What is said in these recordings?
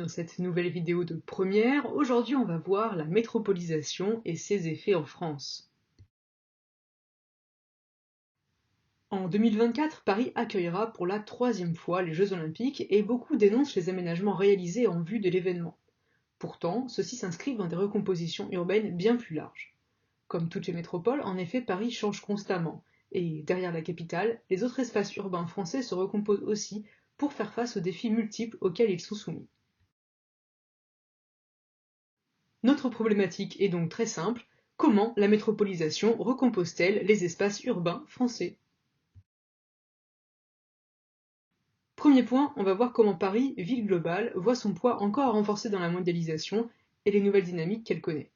dans cette nouvelle vidéo de première. Aujourd'hui, on va voir la métropolisation et ses effets en France. En 2024, Paris accueillera pour la troisième fois les Jeux Olympiques et beaucoup dénoncent les aménagements réalisés en vue de l'événement. Pourtant, ceux-ci s'inscrivent dans des recompositions urbaines bien plus larges. Comme toutes les métropoles, en effet, Paris change constamment. Et derrière la capitale, les autres espaces urbains français se recomposent aussi pour faire face aux défis multiples auxquels ils sont soumis. Notre problématique est donc très simple: comment la métropolisation recompose-t-elle les espaces urbains français? Premier point, on va voir comment Paris, ville globale, voit son poids encore renforcé dans la mondialisation et les nouvelles dynamiques qu'elle connaît.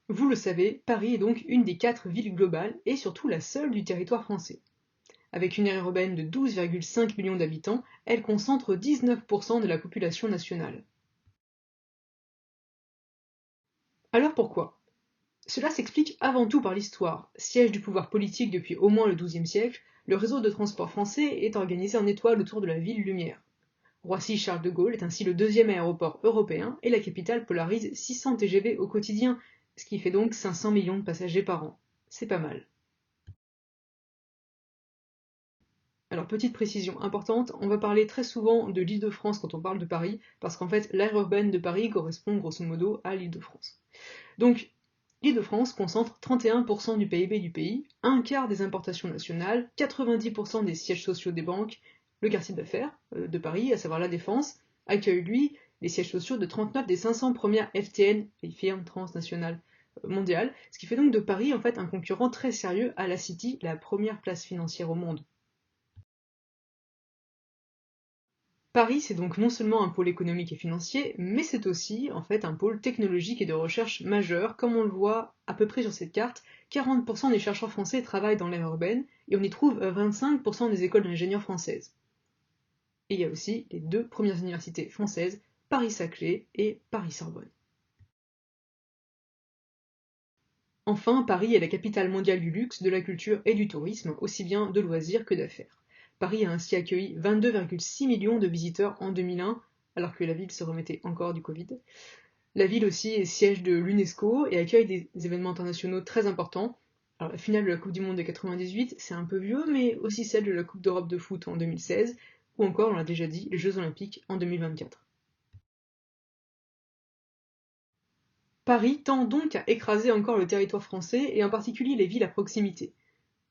Vous le savez, Paris est donc une des 4 villes globales et surtout la seule du territoire français. Avec une aire urbaine de 12,5 millions d'habitants, elle concentre 19% de la population nationale. Alors pourquoi? Cela s'explique avant tout par l'histoire. Siège du pouvoir politique depuis au moins le XIIe siècle, le réseau de transport français est organisé en étoile autour de la ville lumière. Roissy-Charles de Gaulle est ainsi le deuxième aéroport européen et la capitale polarise 600 TGV au quotidien, ce qui fait donc 500 millions de passagers par an. C'est pas mal. Alors petite précision importante, on va parler très souvent de l'Île-de-France quand on parle de Paris, parce qu'en fait l'aire urbaine de Paris correspond grosso modo à l'Île-de-France. Donc l'Île-de-France concentre 31% du PIB du pays, un quart des importations nationales, 90% des sièges sociaux des banques. Le quartier d'affaires de Paris, à savoir la Défense, accueille lui les sièges sociaux de 39 des 500 premières FTN, les firmes transnationales mondiales, ce qui fait donc de Paris en fait un concurrent très sérieux à la City, la première place financière au monde. Paris, c'est donc non seulement un pôle économique et financier, mais c'est aussi en fait un pôle technologique et de recherche majeur, comme on le voit à peu près sur cette carte. 40% des chercheurs français travaillent dans l'aire urbaine, et on y trouve 25% des écoles d'ingénieurs françaises. Et il y a aussi les 2 premières universités françaises, Paris-Saclay et Paris-Sorbonne. Enfin, Paris est la capitale mondiale du luxe, de la culture et du tourisme, aussi bien de loisirs que d'affaires. Paris a ainsi accueilli 22,6 millions de visiteurs en 2001, alors que la ville se remettait encore du Covid. La ville aussi est siège de l'UNESCO et accueille des événements internationaux très importants. Alors, la finale de la Coupe du Monde de 98, c'est un peu vieux, mais aussi celle de la Coupe d'Europe de foot en 2016, ou encore, on l'a déjà dit, les Jeux Olympiques en 2024. Paris tend donc à écraser encore le territoire français et en particulier les villes à proximité.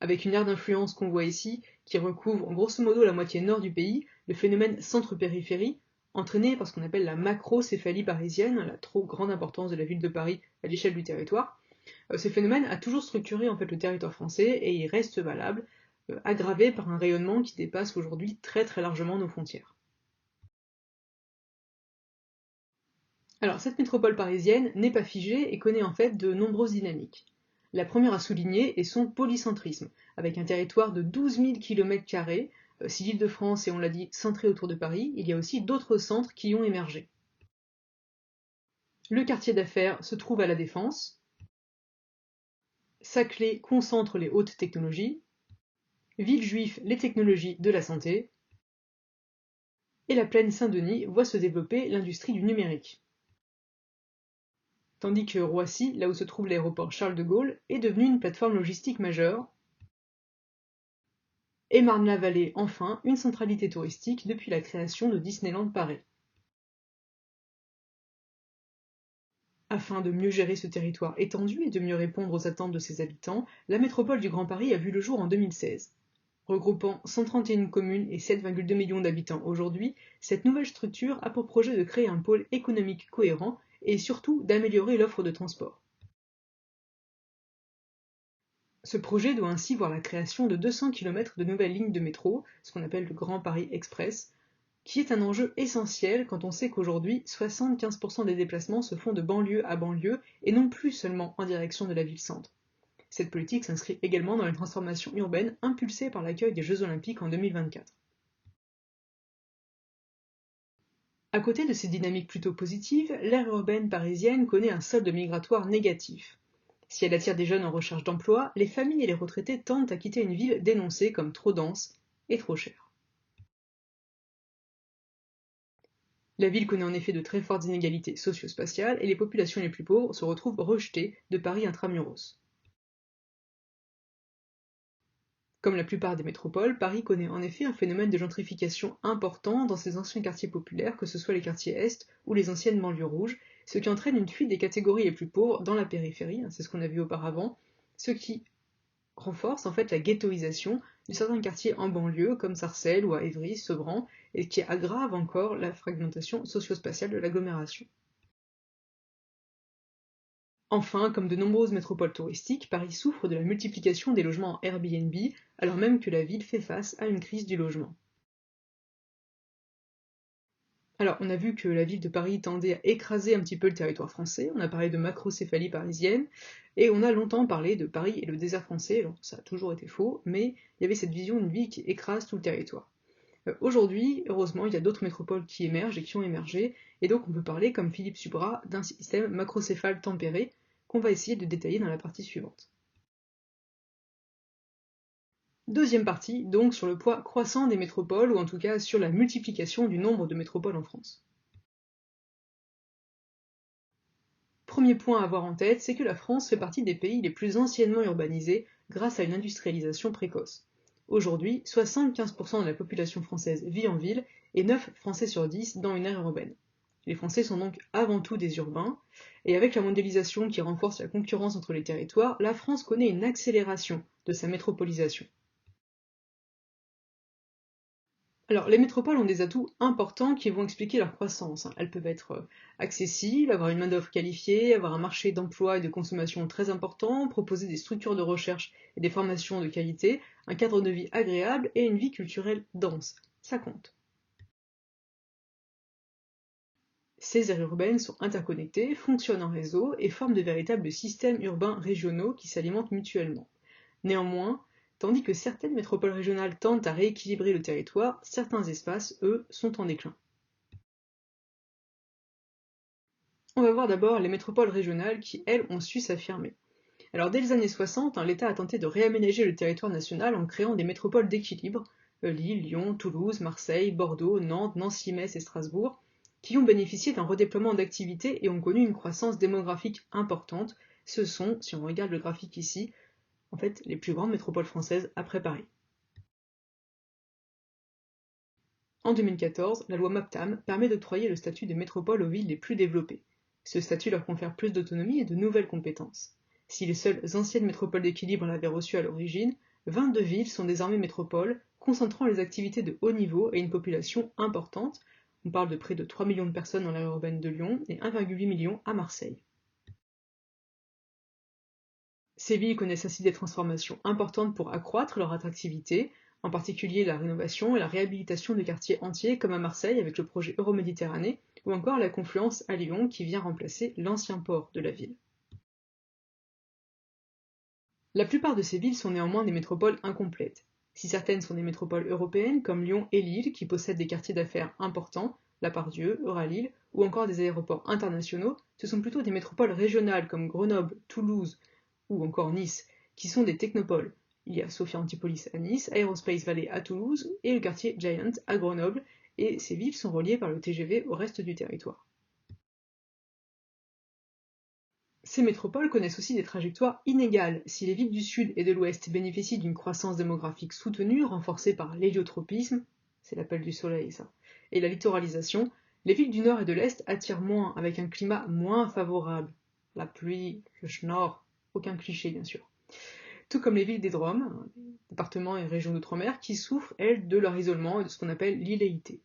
Avec une aire d'influence qu'on voit ici, qui recouvre grosso modo la moitié nord du pays, le phénomène centre-périphérie, entraîné par ce qu'on appelle la macrocéphalie parisienne, la trop grande importance de la ville de Paris à l'échelle du territoire, ce phénomène a toujours structuré en fait le territoire français et il reste valable, aggravé par un rayonnement qui dépasse aujourd'hui très très largement nos frontières. Alors cette métropole parisienne n'est pas figée et connaît en fait de nombreuses dynamiques. La première à souligner est son polycentrisme, avec un territoire de 12 000 km². Si l'Île-de-France est, on l'a dit, centrée autour de Paris, il y a aussi d'autres centres qui ont émergé. Le quartier d'affaires se trouve à la Défense, Saclay concentre les hautes technologies, Villejuif les technologies de la santé, et la plaine Saint-Denis voit se développer l'industrie du numérique. Tandis que Roissy, là où se trouve l'aéroport Charles de Gaulle, est devenu une plateforme logistique majeure, et Marne-la-Vallée, enfin, une centralité touristique depuis la création de Disneyland Paris. Afin de mieux gérer ce territoire étendu et de mieux répondre aux attentes de ses habitants, la métropole du Grand Paris a vu le jour en 2016. Regroupant 131 communes et 7,2 millions d'habitants aujourd'hui, cette nouvelle structure a pour projet de créer un pôle économique cohérent et surtout d'améliorer l'offre de transport. Ce projet doit ainsi voir la création de 200 km de nouvelles lignes de métro, ce qu'on appelle le Grand Paris Express, qui est un enjeu essentiel quand on sait qu'aujourd'hui 75% des déplacements se font de banlieue à banlieue et non plus seulement en direction de la ville-centre. Cette politique s'inscrit également dans les transformations urbaines impulsées par l'accueil des Jeux Olympiques en 2024. À côté de ces dynamiques plutôt positives, l'aire urbaine parisienne connaît un solde migratoire négatif. Si elle attire des jeunes en recherche d'emploi, les familles et les retraités tendent à quitter une ville dénoncée comme trop dense et trop chère. La ville connaît en effet de très fortes inégalités socio-spatiales et les populations les plus pauvres se retrouvent rejetées de Paris intramuros. Comme la plupart des métropoles, Paris connaît en effet un phénomène de gentrification important dans ses anciens quartiers populaires, que ce soit les quartiers Est ou les anciennes banlieues rouges, ce qui entraîne une fuite des catégories les plus pauvres dans la périphérie, c'est ce qu'on a vu auparavant, ce qui renforce en fait la ghettoisation de certains quartiers en banlieue comme Sarcelles ou à Évry, Sevran, et qui aggrave encore la fragmentation socio-spatiale de l'agglomération. Enfin, comme de nombreuses métropoles touristiques, Paris souffre de la multiplication des logements en Airbnb, alors même que la ville fait face à une crise du logement. Alors, on a vu que la ville de Paris tendait à écraser un petit peu le territoire français, on a parlé de macrocéphalie parisienne, et on a longtemps parlé de Paris et le désert français, alors ça a toujours été faux, mais il y avait cette vision d'une ville qui écrase tout le territoire. Aujourd'hui, heureusement, il y a d'autres métropoles qui émergent et qui ont émergé, et donc on peut parler, comme Philippe Subra, d'un système macrocéphale tempéré, qu'on va essayer de détailler dans la partie suivante. Deuxième partie, donc sur le poids croissant des métropoles, ou en tout cas sur la multiplication du nombre de métropoles en France. Premier point à avoir en tête, c'est que la France fait partie des pays les plus anciennement urbanisés grâce à une industrialisation précoce. Aujourd'hui, 75% de la population française vit en ville et 9 Français sur 10 dans une aire urbaine. Les Français sont donc avant tout des urbains, et avec la mondialisation qui renforce la concurrence entre les territoires, la France connaît une accélération de sa métropolisation. Alors, les métropoles ont des atouts importants qui vont expliquer leur croissance. Elles peuvent être accessibles, avoir une main-d'œuvre qualifiée, avoir un marché d'emploi et de consommation très important, proposer des structures de recherche et des formations de qualité, un cadre de vie agréable et une vie culturelle dense. Ça compte. Ces aires urbaines sont interconnectées, fonctionnent en réseau et forment de véritables systèmes urbains régionaux qui s'alimentent mutuellement. Néanmoins, tandis que certaines métropoles régionales tentent à rééquilibrer le territoire, certains espaces, eux, sont en déclin. On va voir d'abord les métropoles régionales qui, elles, ont su s'affirmer. Alors dès les années 60, l'État a tenté de réaménager le territoire national en créant des métropoles d'équilibre, Lille, Lyon, Toulouse, Marseille, Bordeaux, Nantes, Nancy, Metz et Strasbourg, qui ont bénéficié d'un redéploiement d'activités et ont connu une croissance démographique importante. Ce sont, si on regarde le graphique ici, en fait les plus grandes métropoles françaises après Paris. En 2014, la loi MAPTAM permet d'octroyer le statut de métropole aux villes les plus développées. Ce statut leur confère plus d'autonomie et de nouvelles compétences. Si les seules anciennes métropoles d'équilibre l'avaient reçu à l'origine, 22 villes sont désormais métropoles, concentrant les activités de haut niveau et une population importante. On parle de près de 3 millions de personnes dans l'aire urbaine de Lyon et 1,8 million à Marseille. Ces villes connaissent ainsi des transformations importantes pour accroître leur attractivité, en particulier la rénovation et la réhabilitation de quartiers entiers comme à Marseille avec le projet Euroméditerranée, ou encore la confluence à Lyon qui vient remplacer l'ancien port de la ville. La plupart de ces villes sont néanmoins des métropoles incomplètes. Si certaines sont des métropoles européennes comme Lyon et Lille qui possèdent des quartiers d'affaires importants, La Part-Dieu, Euralille, ou encore des aéroports internationaux, ce sont plutôt des métropoles régionales comme Grenoble, Toulouse, ou encore Nice, qui sont des technopoles. Il y a Sophia Antipolis à Nice, Aerospace Valley à Toulouse et le quartier Giant à Grenoble, et ces villes sont reliées par le TGV au reste du territoire. Ces métropoles connaissent aussi des trajectoires inégales. Si les villes du sud et de l'ouest bénéficient d'une croissance démographique soutenue, renforcée par l'héliotropisme, c'est l'appel du soleil ça, et la littoralisation, les villes du nord et de l'est attirent moins, avec un climat moins favorable. La pluie, le schnorr, aucun cliché bien sûr. Tout comme les villes des Drômes, départements et régions d'outre-mer, qui souffrent, elles, de leur isolement et de ce qu'on appelle l'illéité.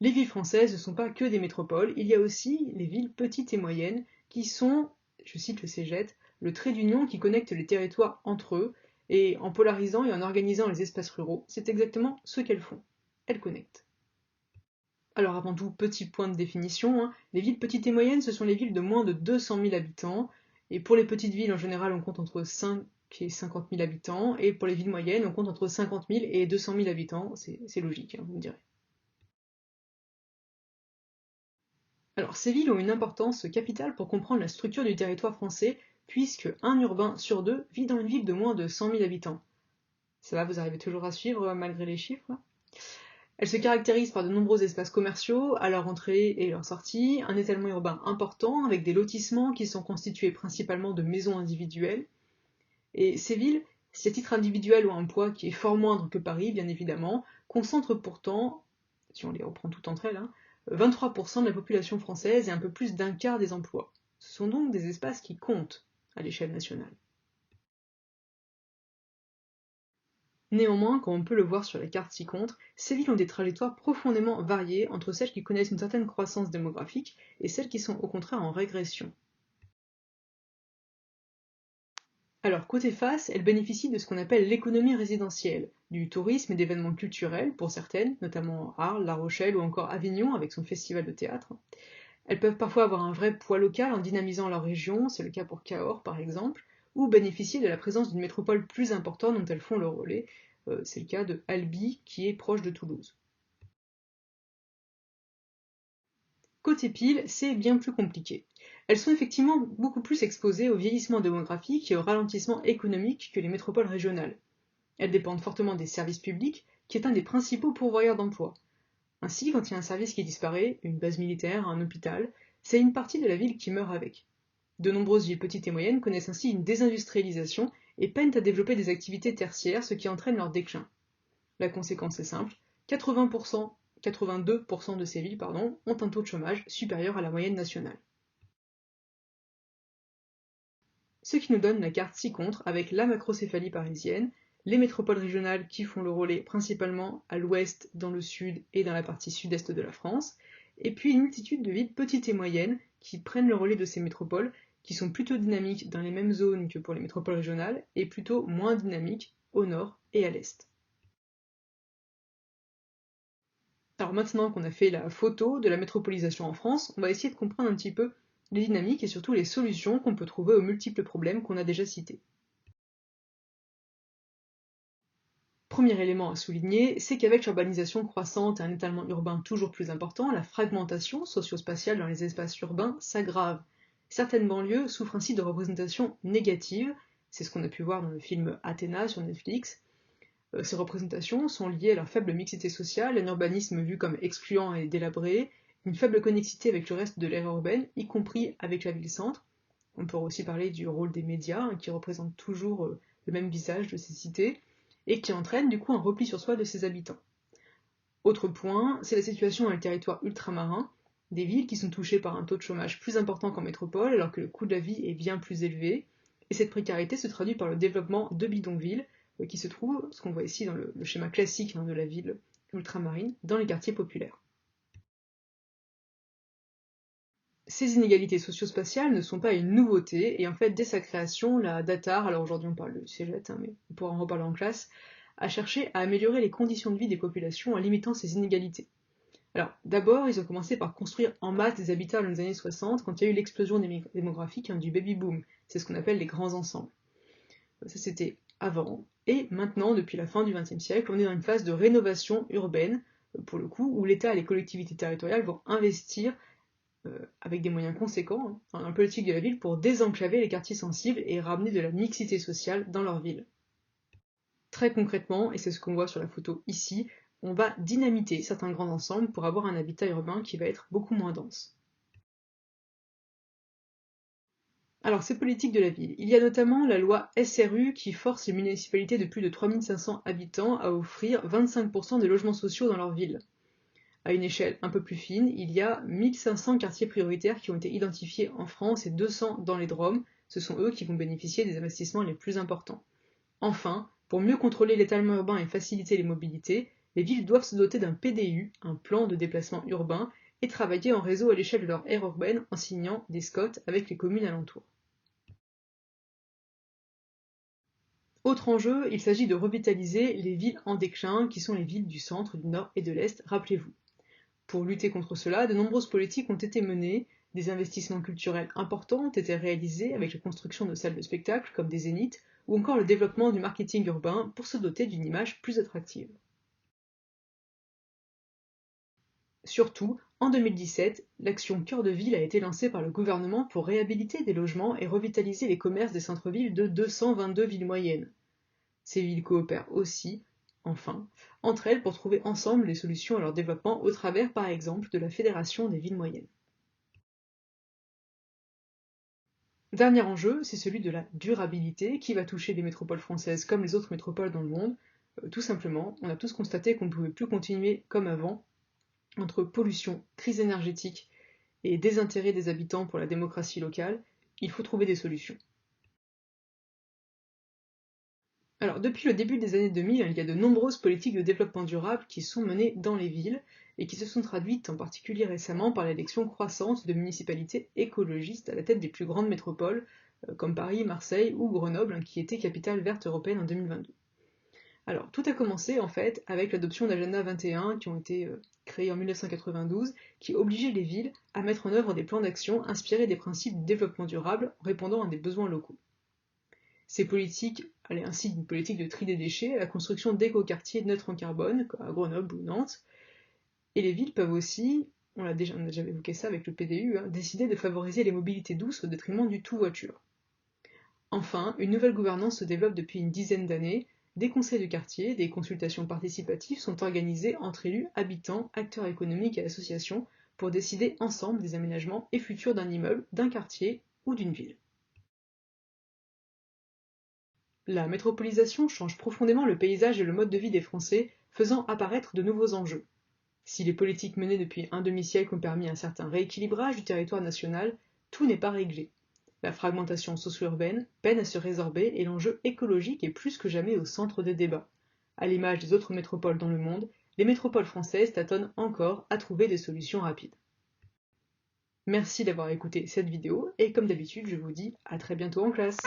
Les villes françaises ne sont pas que des métropoles, il y a aussi les villes petites et moyennes qui sont, je cite le CEGET, le trait d'union qui connecte les territoires entre eux, et en polarisant et en organisant les espaces ruraux, c'est exactement ce qu'elles font. Elles connectent. Alors avant tout, petit point de définition, les villes petites et moyennes, ce sont les villes de moins de 200 000 habitants, et pour les petites villes, en général, on compte entre 5 et 50 000 habitants, et pour les villes moyennes, on compte entre 50 000 et 200 000 habitants, c'est logique, vous me direz. Alors ces villes ont une importance capitale pour comprendre la structure du territoire français, puisque un urbain sur deux vit dans une ville de moins de 100 000 habitants. Ça va, vous arrivez toujours à suivre malgré les chiffres? Elles se caractérisent par de nombreux espaces commerciaux à leur entrée et leur sortie, un étalement urbain important avec des lotissements qui sont constitués principalement de maisons individuelles. Et ces villes, si à titre individuel ont un poids qui est fort moindre que Paris, bien évidemment, concentrent pourtant, si on les reprend toutes entre elles, 23% de la population française et un peu plus d'un quart des emplois. Ce sont donc des espaces qui comptent à l'échelle nationale. Néanmoins, comme on peut le voir sur la carte ci-contre, ces villes ont des trajectoires profondément variées entre celles qui connaissent une certaine croissance démographique et celles qui sont au contraire en régression. Alors, côté face, elles bénéficient de ce qu'on appelle l'économie résidentielle, du tourisme et d'événements culturels pour certaines, notamment Arles, La Rochelle ou encore Avignon avec son festival de théâtre. Elles peuvent parfois avoir un vrai poids local en dynamisant leur région, c'est le cas pour Cahors par exemple, ou bénéficier de la présence d'une métropole plus importante dont elles font le relais, c'est le cas de Albi qui est proche de Toulouse. Côté piles, c'est bien plus compliqué. Elles sont effectivement beaucoup plus exposées au vieillissement démographique et au ralentissement économique que les métropoles régionales. Elles dépendent fortement des services publics, qui est un des principaux pourvoyeurs d'emplois. Ainsi, quand il y a un service qui disparaît, une base militaire, un hôpital, c'est une partie de la ville qui meurt avec. De nombreuses villes petites et moyennes connaissent ainsi une désindustrialisation et peinent à développer des activités tertiaires, ce qui entraîne leur déclin. La conséquence est simple, 82% de ces villes ont un taux de chômage supérieur à la moyenne nationale. Ce qui nous donne la carte ci-contre avec la macrocéphalie parisienne, les métropoles régionales qui font le relais principalement à l'ouest, dans le sud et dans la partie sud-est de la France, et puis une multitude de villes petites et moyennes qui prennent le relais de ces métropoles, qui sont plutôt dynamiques dans les mêmes zones que pour les métropoles régionales, et plutôt moins dynamiques au nord et à l'est. Alors maintenant qu'on a fait la photo de la métropolisation en France, on va essayer de comprendre un petit peu les dynamiques et surtout les solutions qu'on peut trouver aux multiples problèmes qu'on a déjà cités. Premier élément à souligner, c'est qu'avec l'urbanisation croissante et un étalement urbain toujours plus important, la fragmentation socio-spatiale dans les espaces urbains s'aggrave. Certaines banlieues souffrent ainsi de représentations négatives, c'est ce qu'on a pu voir dans le film Athéna sur Netflix. Ces représentations sont liées à leur faible mixité sociale, un urbanisme vu comme excluant et délabré, une faible connectivité avec le reste de l'aire urbaine, y compris avec la ville-centre. On peut aussi parler du rôle des médias, qui représentent toujours le même visage de ces cités, et qui entraîne du coup un repli sur soi de ses habitants. Autre point, c'est la situation dans les territoires ultramarins, des villes qui sont touchées par un taux de chômage plus important qu'en métropole, alors que le coût de la vie est bien plus élevé, et cette précarité se traduit par le développement de bidonvilles, qui se trouvent, ce qu'on voit ici dans le schéma classique de la ville ultramarine, dans les quartiers populaires. Ces inégalités socio-spatiales ne sont pas une nouveauté, et en fait, dès sa création, la DATAR, alors aujourd'hui on parle de CEGET, mais on pourra en reparler en classe, a cherché à améliorer les conditions de vie des populations en limitant ces inégalités. Alors, d'abord, ils ont commencé par construire en masse des habitats dans les années 60, quand il y a eu l'explosion démographique du baby-boom. C'est ce qu'on appelle les grands ensembles. Ça, c'était avant. Et maintenant, depuis la fin du XXe siècle, on est dans une phase de rénovation urbaine, pour le coup, où l'État et les collectivités territoriales vont investir avec des moyens conséquents dans la politique de la ville pour désenclaver les quartiers sensibles et ramener de la mixité sociale dans leur ville. Très concrètement, et c'est ce qu'on voit sur la photo ici, on va dynamiter certains grands ensembles pour avoir un habitat urbain qui va être beaucoup moins dense. Alors, ces politiques de la ville. Il y a notamment la loi SRU qui force les municipalités de plus de 3500 habitants à offrir 25% de logements sociaux dans leur ville. À une échelle un peu plus fine, il y a 1500 quartiers prioritaires qui ont été identifiés en France et 200 dans les DROM. Ce sont eux qui vont bénéficier des investissements les plus importants. Enfin, pour mieux contrôler l'étalement urbain et faciliter les mobilités, les villes doivent se doter d'un PDU, un plan de déplacement urbain, et travailler en réseau à l'échelle de leur aire urbaine en signant des SCOT avec les communes alentours. Autre enjeu, il s'agit de revitaliser les villes en déclin, qui sont les villes du centre, du nord et de l'est, rappelez-vous. Pour lutter contre cela, de nombreuses politiques ont été menées, des investissements culturels importants ont été réalisés avec la construction de salles de spectacle comme des zéniths, ou encore le développement du marketing urbain pour se doter d'une image plus attractive. Surtout, en 2017, l'action Cœur de ville a été lancée par le gouvernement pour réhabiliter des logements et revitaliser les commerces des centres-villes de 222 villes moyennes. Ces villes coopèrent aussi enfin, entre elles pour trouver ensemble les solutions à leur développement au travers, par exemple, de la Fédération des villes moyennes. Dernier enjeu, c'est celui de la durabilité qui va toucher les métropoles françaises comme les autres métropoles dans le monde. Tout simplement, on a tous constaté qu'on ne pouvait plus continuer comme avant, entre pollution, crise énergétique et désintérêt des habitants pour la démocratie locale, il faut trouver des solutions. Alors, depuis le début des années 2000, il y a de nombreuses politiques de développement durable qui sont menées dans les villes et qui se sont traduites en particulier récemment par l'élection croissante de municipalités écologistes à la tête des plus grandes métropoles, comme Paris, Marseille ou Grenoble, qui étaient capitales vertes européennes en 2022. Alors, tout a commencé en fait avec l'adoption d'Agenda 21 qui ont été créés en 1992, qui obligeaient les villes à mettre en œuvre des plans d'action inspirés des principes du développement durable répondant à des besoins locaux. Ces politiques allaient ainsi d'une politique de tri des déchets à la construction d'écoquartiers neutres en carbone, comme à Grenoble ou Nantes. Et les villes peuvent aussi, on a déjà évoqué ça avec le PDU, décider de favoriser les mobilités douces au détriment du tout-voiture. Enfin, une nouvelle gouvernance se développe depuis une dizaine d'années. Des conseils de quartier, des consultations participatives sont organisées entre élus, habitants, acteurs économiques et associations pour décider ensemble des aménagements et futurs d'un immeuble, d'un quartier ou d'une ville. La métropolisation change profondément le paysage et le mode de vie des Français, faisant apparaître de nouveaux enjeux. Si les politiques menées depuis un demi-siècle ont permis un certain rééquilibrage du territoire national, tout n'est pas réglé. La fragmentation socio-urbaine peine à se résorber et l'enjeu écologique est plus que jamais au centre des débats. À l'image des autres métropoles dans le monde, les métropoles françaises tâtonnent encore à trouver des solutions rapides. Merci d'avoir écouté cette vidéo et comme d'habitude je vous dis à très bientôt en classe.